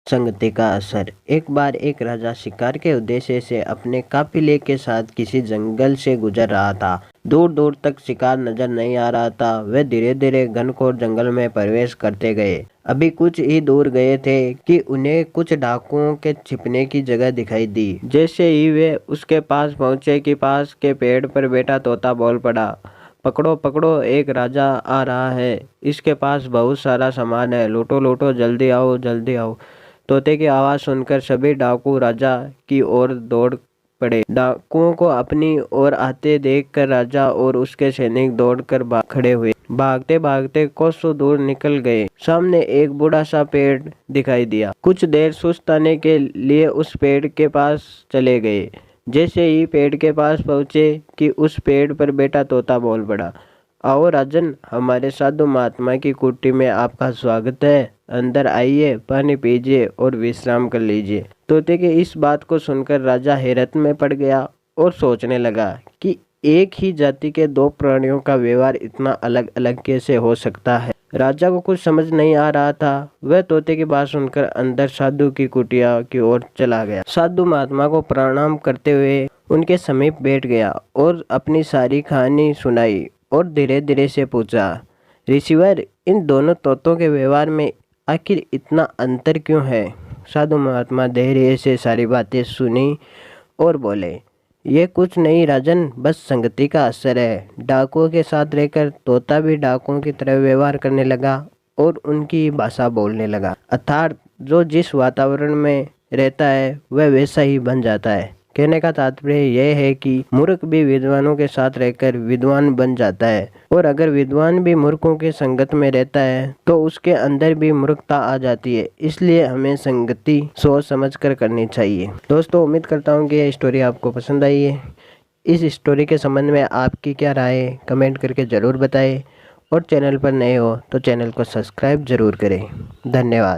संगति का असर। एक बार एक राजा शिकार के उद्देश्य से अपने काफिले के साथ किसी जंगल से गुजर रहा था। दूर दूर तक शिकार नजर नहीं आ रहा था। वे धीरे धीरे घनघोर जंगल में प्रवेश करते गए। अभी कुछ ही दूर गए थे कि उन्हें कुछ डाकुओं के छिपने की जगह दिखाई दी। जैसे ही वे उसके पास पहुंचे कि पास के पेड़ पर बैठा तोता बोल पड़ा, पकड़ो पकड़ो, एक राजा आ रहा है। इसके पास बहुत सारा सामान है, लूटो लूटो, जल्दी आओ जल्दी आओ। तोते की आवाज़ सुनकर सभी डाकू राजा की ओर दौड़ पड़े। डाकुओं को अपनी ओर आते देखकर राजा और उसके सैनिक दौड़कर खड़े हुए। भागते भागते कोसों दूर निकल गए। सामने एक बूढ़ा सा पेड़ दिखाई दिया। कुछ देर सुस्ताने के लिए उस पेड़ के पास चले गए। जैसे ही पेड़ के पास पहुंचे कि उस पेड़ पर बैठा तोता बोल पड़ा, आओ राजन, हमारे साधु महात्मा की कुटी में आपका स्वागत है। अंदर आइए, पानी पीजिए और विश्राम कर लीजिए। तोते के इस बात को सुनकर राजा हैरत में पड़ गया और सोचने लगा कि एक ही जाति के दो प्राणियों का व्यवहार इतना अलग अलग कैसे हो सकता है। राजा को कुछ समझ नहीं आ रहा था। वह तोते की बात सुनकर अंदर साधु की कुटिया की ओर चला गया। साधु महात्मा को प्रणाम करते हुए उनके समीप बैठ गया और अपनी सारी कहानी सुनाई और धीरे धीरे से पूछा, ऋषिवर, इन दोनों तोतों के व्यवहार में आखिर इतना अंतर क्यों है। साधु महात्मा धैर्य से सारी बातें सुनी और बोले, ये कुछ नहीं राजन, बस संगति का असर है। डाकुओं के साथ रहकर तोता भी डाकुओं की तरह व्यवहार करने लगा और उनकी भाषा बोलने लगा। अर्थात जो जिस वातावरण में रहता है वह वैसा ही बन जाता है। कहने का तात्पर्य यह है कि मूर्ख भी विद्वानों के साथ रहकर विद्वान बन जाता है, और अगर विद्वान भी मूर्खों के संगत में रहता है तो उसके अंदर भी मूर्खता आ जाती है। इसलिए हमें संगति सोच समझ कर करनी चाहिए। दोस्तों, उम्मीद करता हूँ कि यह स्टोरी आपको पसंद आई है। इस स्टोरी के संबंध में आपकी क्या राय है कमेंट करके ज़रूर बताएं, और चैनल पर नए हो तो चैनल को सब्सक्राइब ज़रूर करें। धन्यवाद।